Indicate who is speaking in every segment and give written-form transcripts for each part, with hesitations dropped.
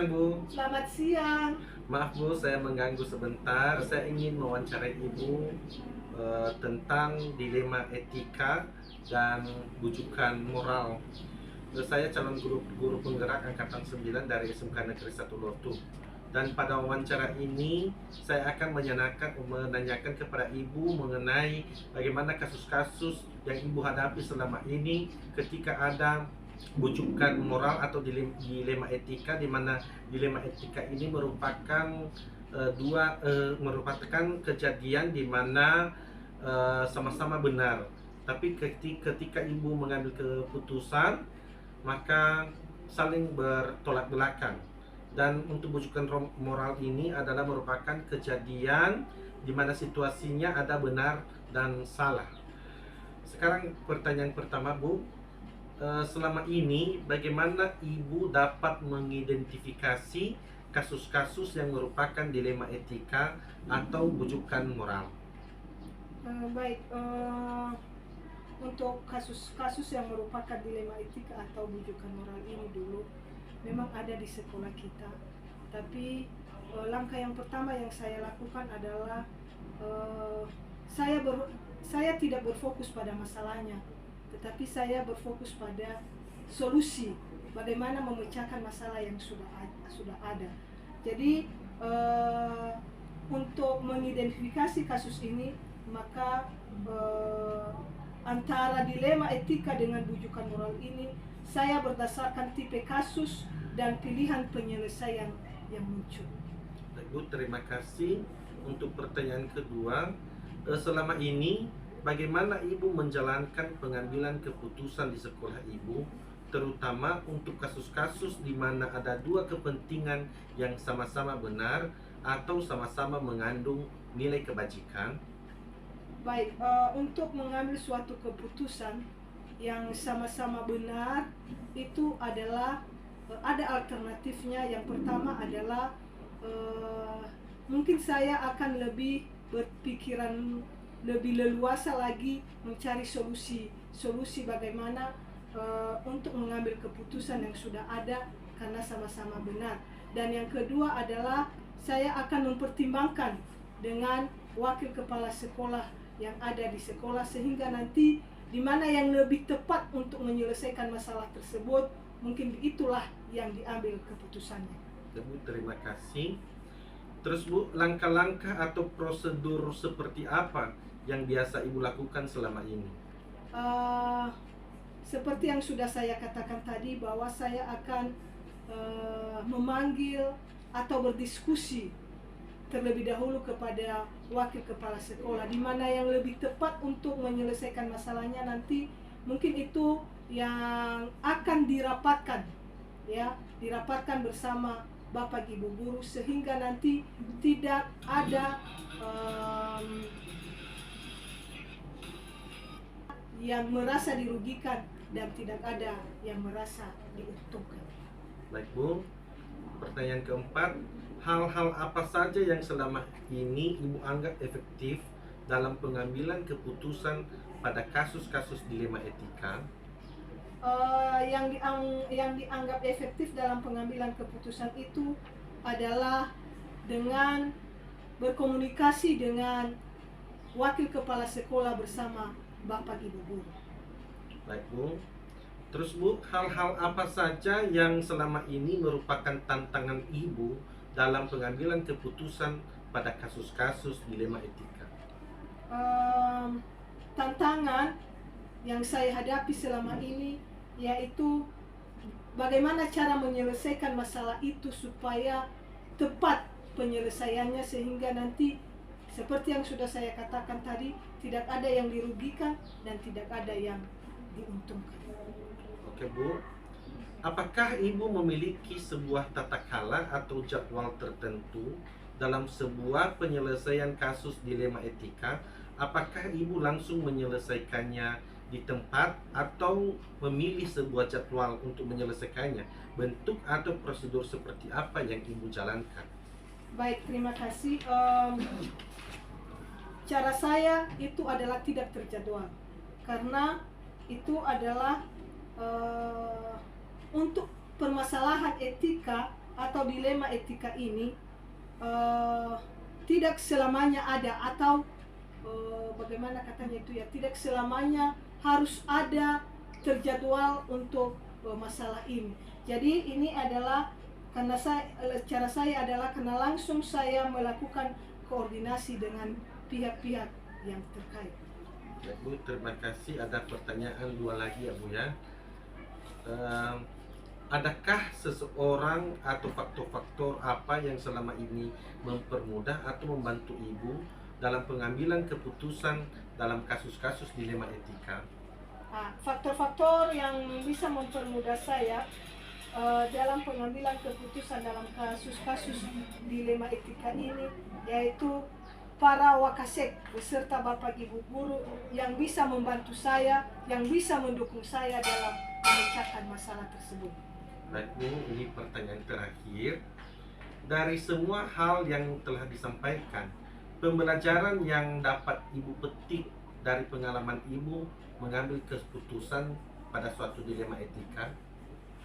Speaker 1: siang, Bu.
Speaker 2: Selamat siang.
Speaker 1: Maaf, Bu, saya mengganggu sebentar. Saya ingin mewawancarai Ibu tentang dilema etika dan bujukan moral. Saya calon guru penggerak angkatan 9 dari SMK Negeri 1 Lotu. Dan pada wawancara ini saya akan menanyakan kepada Ibu mengenai bagaimana kasus-kasus yang Ibu hadapi selama ini ketika ada bujukan moral atau dilema etika, di mana dilema etika ini merupakan merupakan kejadian di mana sama-sama benar, tapi ketika ibu mengambil keputusan maka saling bertolak belakang. Dan untuk bujukan moral ini adalah merupakan kejadian di mana situasinya ada benar dan salah. Sekarang pertanyaan pertama, Bu, selama ini bagaimana Ibu dapat mengidentifikasi kasus-kasus yang merupakan dilema etika atau bujukan moral?
Speaker 2: Baik, untuk kasus-kasus yang merupakan dilema etika atau bujukan moral ini dulu memang ada di sekolah kita. Tapi langkah yang pertama yang saya lakukan adalah saya tidak berfokus pada masalahnya, tetapi saya berfokus pada solusi bagaimana memecahkan masalah yang sudah ada. Jadi untuk mengidentifikasi kasus ini, maka antara dilema etika dengan bujukan moral ini saya berdasarkan tipe kasus dan pilihan penyelesaian yang muncul.
Speaker 1: Bu, terima kasih. Untuk pertanyaan kedua, selama ini bagaimana Ibu menjalankan pengambilan keputusan di sekolah Ibu, terutama untuk kasus-kasus di mana ada dua kepentingan yang sama-sama benar atau sama-sama mengandung nilai kebajikan?
Speaker 2: Baik, untuk mengambil suatu keputusan yang sama-sama benar itu adalah ada alternatifnya. Yang pertama adalah mungkin saya akan lebih berpikiran lebih leluasa lagi mencari solusi bagaimana untuk mengambil keputusan yang sudah ada karena sama-sama benar. Dan yang kedua adalah saya akan mempertimbangkan dengan wakil kepala sekolah yang ada di sekolah, sehingga nanti di mana yang lebih tepat untuk menyelesaikan masalah tersebut, mungkin itulah yang diambil keputusannya.
Speaker 1: Bu, terima kasih. Terus Bu, langkah-langkah atau prosedur seperti apa yang biasa Ibu lakukan selama ini?
Speaker 2: Seperti yang sudah saya katakan tadi, bahwa saya akan memanggil atau berdiskusi terlebih dahulu kepada wakil kepala sekolah, di mana yang lebih tepat untuk menyelesaikan masalahnya nanti mungkin itu yang akan dirapatkan bersama Bapak Ibu guru, sehingga nanti tidak ada yang merasa dirugikan dan tidak ada yang merasa diuntungkan.
Speaker 1: Baik Bu, pertanyaan keempat, hal-hal apa saja yang selama ini Ibu anggap efektif dalam pengambilan keputusan pada kasus-kasus dilema etika?
Speaker 2: Yang dianggap efektif dalam pengambilan keputusan itu adalah dengan berkomunikasi dengan wakil kepala sekolah bersama Bapak Ibu guru.
Speaker 1: Baik Bu. Terus Bu, hal-hal apa saja yang selama ini merupakan tantangan Ibu dalam pengambilan keputusan pada kasus-kasus dilema etika?
Speaker 2: Tantangan yang saya hadapi selama ini yaitu bagaimana cara menyelesaikan masalah itu supaya tepat penyelesaiannya, sehingga nanti seperti yang sudah saya katakan tadi, tidak ada yang dirugikan dan tidak ada yang diuntungkan.
Speaker 1: Oke Bu, apakah Ibu memiliki sebuah tata krama atau jadwal tertentu dalam sebuah penyelesaian kasus dilema etika? Apakah Ibu langsung menyelesaikannya di tempat atau memilih sebuah jadwal untuk menyelesaikannya? Bentuk atau prosedur seperti apa yang Ibu jalankan?
Speaker 2: Baik, terima kasih. Cara saya itu adalah tidak terjadwal, karena itu adalah untuk permasalahan etika atau dilema etika ini eh, tidak selamanya ada, atau bagaimana katanya itu ya, tidak selamanya harus ada terjadwal untuk masalah ini. Jadi ini adalah karena cara saya adalah karena langsung saya melakukan koordinasi dengan pihak-pihak yang terkait.
Speaker 1: Baik Bu, terima kasih. Ada pertanyaan dua lagi ya Bu ya. Ehm, Adakah seseorang atau faktor-faktor apa yang selama ini mempermudah atau membantu Ibu dalam pengambilan keputusan dalam kasus-kasus dilema etika?
Speaker 2: Faktor-faktor yang bisa mempermudah saya dalam pengambilan keputusan dalam kasus-kasus dilema etika ini yaitu para wakasek beserta Bapak Ibu guru yang bisa membantu saya, yang bisa mendukung saya dalam memecahkan masalah tersebut.
Speaker 1: Baik Bu, ini pertanyaan terakhir. Dari semua hal yang telah disampaikan, pembelajaran yang dapat Ibu petik dari pengalaman Ibu mengambil keputusan pada suatu dilema etika?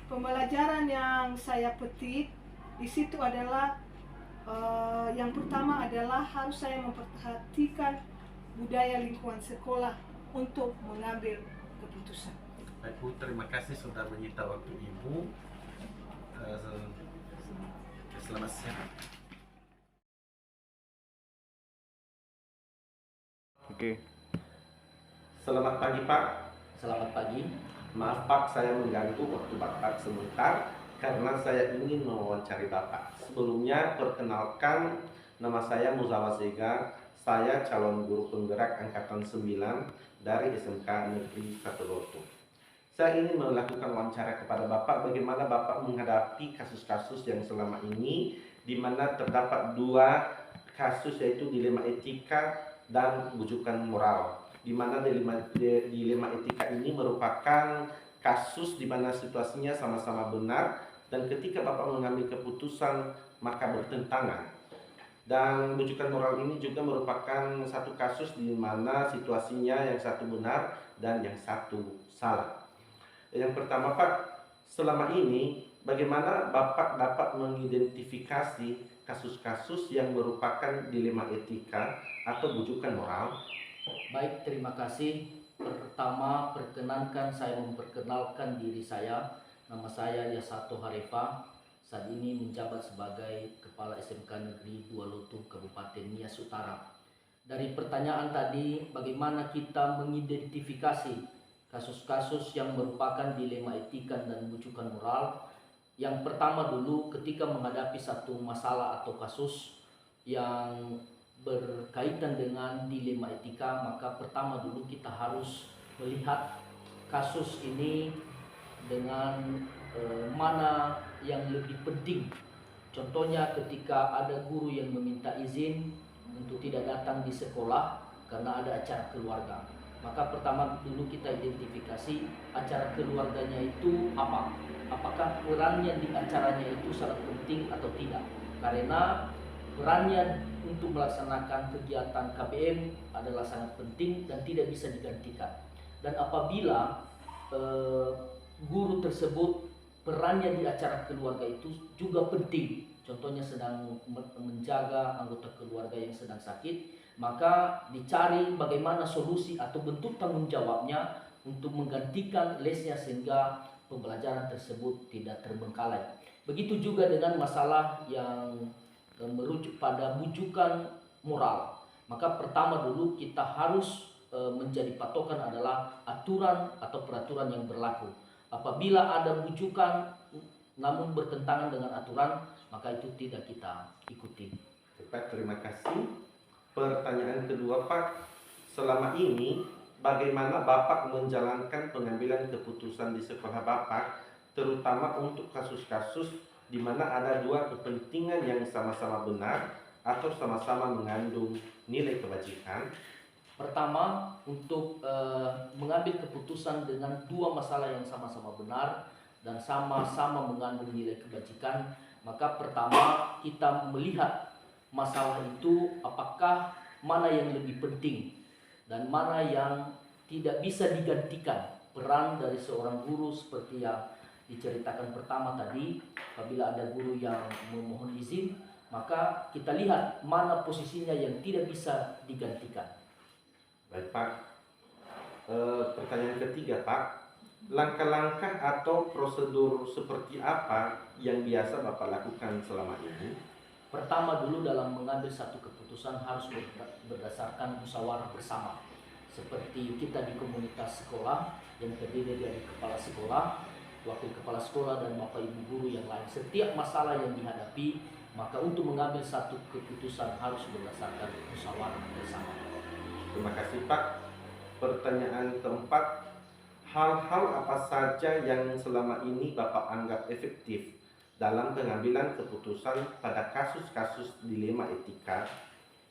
Speaker 2: Pembelajaran yang saya petik di situ adalah yang pertama adalah harus saya memperhatikan budaya lingkungan sekolah untuk mengambil keputusan.
Speaker 1: Baik Bu, terima kasih sudah menyita waktu Ibu. Selamat siang.
Speaker 3: Oke.
Speaker 1: Selamat pagi Pak.
Speaker 4: Selamat pagi.
Speaker 1: Maaf Pak, saya mengganggu waktu Bapak sebentar karena saya ingin mewawancari Bapak. Sebelumnya perkenalkan, nama saya Muzawa Zega. Saya calon guru penggerak angkatan 9 dari SMK Negeri Katuloto. Saya ingin melakukan wawancara kepada Bapak bagaimana Bapak menghadapi kasus-kasus yang selama ini di mana terdapat dua kasus, yaitu dilema etika dan bujukan moral. Di mana dilema etika ini merupakan kasus di mana situasinya sama-sama benar dan ketika Bapak mengambil keputusan maka bertentangan. Dan bujukan moral ini juga merupakan satu kasus di mana situasinya yang satu benar dan yang satu salah. Yang pertama Pak, selama ini bagaimana Bapak dapat mengidentifikasi kasus-kasus yang merupakan dilema etika atau bujukan moral?
Speaker 4: Baik, terima kasih. Pertama, perkenankan saya memperkenalkan diri saya. Nama saya Yasato Harefa. Saat ini menjabat sebagai Kepala SMK Negeri 2 Lotu, Kabupaten Nias Utara. Dari pertanyaan tadi, bagaimana kita mengidentifikasi kasus-kasus yang merupakan dilema etika dan bujukan moral. Yang pertama dulu, ketika menghadapi satu masalah atau kasus yang berkaitan dengan dilema etika, maka pertama dulu kita harus melihat kasus ini dengan mana yang lebih penting. Contohnya ketika ada guru yang meminta izin untuk tidak datang di sekolah karena ada acara keluarga, maka pertama dulu kita identifikasi acara keluarganya itu apa. Apakah perannya di acaranya itu sangat penting atau tidak. Karena perannya untuk melaksanakan kegiatan KBM adalah sangat penting dan tidak bisa digantikan. Dan apabila guru tersebut perannya di acara keluarga itu juga penting, contohnya sedang menjaga anggota keluarga yang sedang sakit, maka dicari bagaimana solusi atau bentuk tanggung jawabnya untuk menggantikan lesnya sehingga pembelajaran tersebut tidak terbengkalai. Begitu juga dengan masalah yang merujuk pada bujukan moral. Maka pertama dulu kita harus menjadi patokan adalah aturan atau peraturan yang berlaku. Apabila ada bujukan namun bertentangan dengan aturan, maka itu tidak kita ikuti.
Speaker 1: Pak, terima kasih. Pertanyaan kedua Pak, selama ini bagaimana Bapak menjalankan pengambilan keputusan di sekolah Bapak, terutama untuk kasus-kasus di mana ada dua kepentingan yang sama-sama benar atau sama-sama mengandung nilai kebajikan?
Speaker 4: Pertama, untuk mengambil keputusan dengan dua masalah yang sama-sama benar dan sama-sama mengandung nilai kebajikan, maka pertama kita melihat masalah itu apakah mana yang lebih penting dan mana yang tidak bisa digantikan. Peran dari seorang guru seperti yang diceritakan pertama tadi, apabila ada guru yang memohon izin, maka kita lihat mana posisinya yang tidak bisa digantikan.
Speaker 1: Baik Pak. Pertanyaan ketiga Pak, langkah-langkah atau prosedur seperti apa yang biasa Bapak lakukan selama ini?
Speaker 4: Pertama dulu dalam mengambil satu keputusan harus berdasarkan musyawarah bersama. Seperti kita di komunitas sekolah yang terdiri dari kepala sekolah, wakil kepala sekolah, dan bapak ibu guru yang lain. Setiap masalah yang dihadapi, maka untuk mengambil satu keputusan harus berdasarkan musyawarah bersama.
Speaker 1: Terima kasih Pak. Pertanyaan keempat, hal-hal apa saja yang selama ini Bapak anggap efektif dalam pengambilan keputusan pada kasus-kasus dilema etika?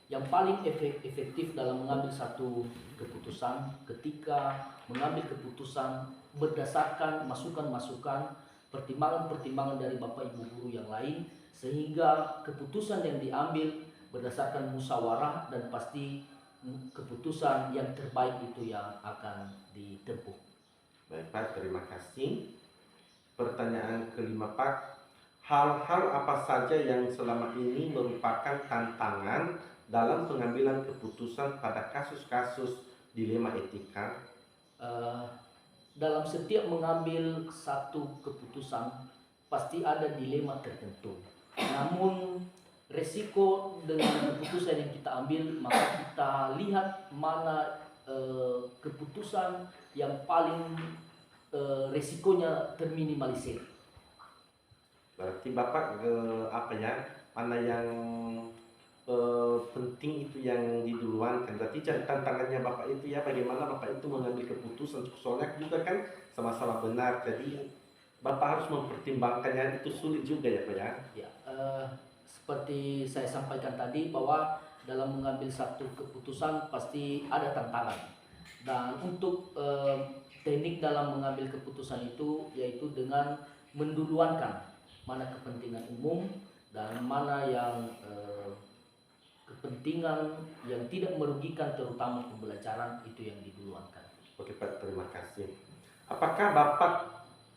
Speaker 4: Yang paling efektif dalam mengambil satu keputusan, ketika mengambil keputusan berdasarkan masukan-masukan, pertimbangan-pertimbangan dari bapak ibu guru yang lain, sehingga keputusan yang diambil berdasarkan musyawarah dan pasti keputusan yang terbaik itu yang akan ditempuh.
Speaker 1: Baik Pak, terima kasih. Pertanyaan kelima Pak, hal-hal apa saja yang selama ini merupakan tantangan dalam pengambilan keputusan pada kasus-kasus dilema etika?
Speaker 4: Dalam setiap mengambil satu keputusan pasti ada dilema tertentu. Namun resiko dengan keputusan yang kita ambil, maka kita lihat mana keputusan yang paling resikonya terminimalisir.
Speaker 1: Berarti Bapak mana yang penting itu yang diduluankan. Berarti tantangannya Bapak itu ya bagaimana Bapak itu mengambil keputusan, soalnya juga kan sama-sama benar, jadi Bapak harus mempertimbangkannya, itu sulit juga ya Pak ya.
Speaker 4: Ya, seperti saya sampaikan tadi bahwa dalam mengambil satu keputusan pasti ada tantangan, dan untuk teknik dalam mengambil keputusan itu yaitu dengan menduluankan mana kepentingan umum dan mana yang kepentingan yang tidak merugikan terutama pembelajaran, itu yang diduluankan.
Speaker 1: Oke Pak, terima kasih. Apakah Bapak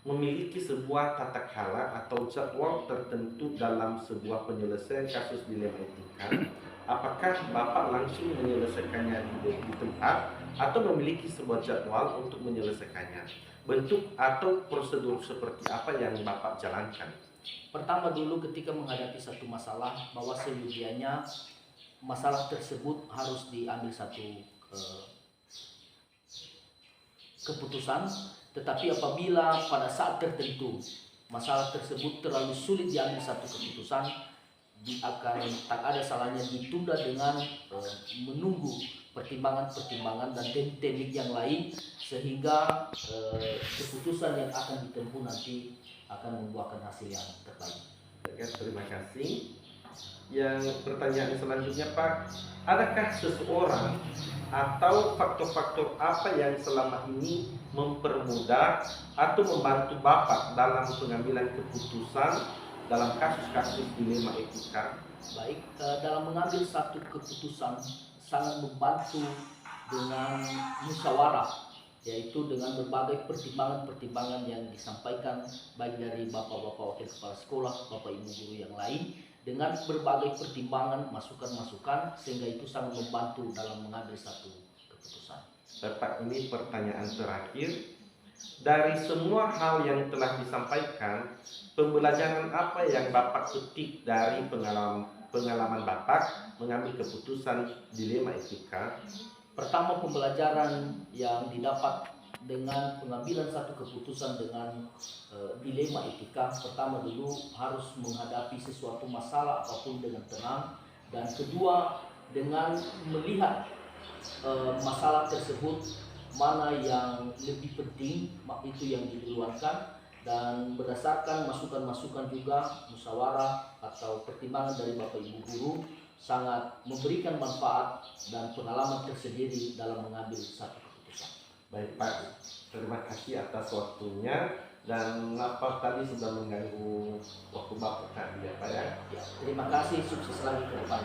Speaker 1: memiliki sebuah tata cara atau jadwal tertentu dalam sebuah penyelesaian kasus dilema etika? Apakah Bapak langsung menyelesaikannya di tempat atau memiliki sebuah jadwal untuk menyelesaikannya? Bentuk atau prosedur seperti apa yang Bapak jalankan?
Speaker 4: Pertama dulu ketika menghadapi satu masalah, bahwa seyogianya masalah tersebut harus diambil satu keputusan. Tetapi apabila pada saat tertentu masalah tersebut terlalu sulit diambil satu keputusan, tak ada salahnya ditunda dengan menunggu pertimbangan-pertimbangan dan teknik yang lain, sehingga keputusan yang akan ditempuh nanti akan membuahkan hasil yang terbaik.
Speaker 1: Oke, terima kasih. Yang pertanyaan selanjutnya Pak, adakah seseorang atau faktor-faktor apa yang selama ini mempermudah atau membantu Bapak dalam pengambilan keputusan dalam kasus-kasus dilema etika?
Speaker 4: Baik, dalam mengambil satu keputusan sangat membantu dengan musyawarah, yaitu dengan berbagai pertimbangan-pertimbangan yang disampaikan baik dari bapak-bapak wakil kepala sekolah, bapak ibu guru yang lain, dengan berbagai pertimbangan, masukan-masukan, sehingga itu sangat membantu dalam mengambil satu keputusan.
Speaker 1: Bapak, ini pertanyaan terakhir. Dari semua hal yang telah disampaikan, pembelajaran apa yang Bapak petik dari pengalaman Bapak mengambil keputusan dilema etika?
Speaker 4: Pertama, pembelajaran yang didapat dengan pengambilan satu keputusan dengan dilema etika, pertama dulu harus menghadapi sesuatu masalah apapun dengan tenang, dan kedua dengan melihat masalah tersebut mana yang lebih penting, itu yang diduluankan, dan berdasarkan masukan-masukan juga musyawarah atau pertimbangan dari bapak ibu guru sangat memberikan manfaat dan pengalaman tersendiri dalam mengambil satu keputusan.
Speaker 1: Baik Pak, terima kasih atas waktunya, dan apa tadi sudah mengganggu waktu Bapak tadi ya Pak ya.
Speaker 4: Ya, terima kasih, sukses lagi ke depan.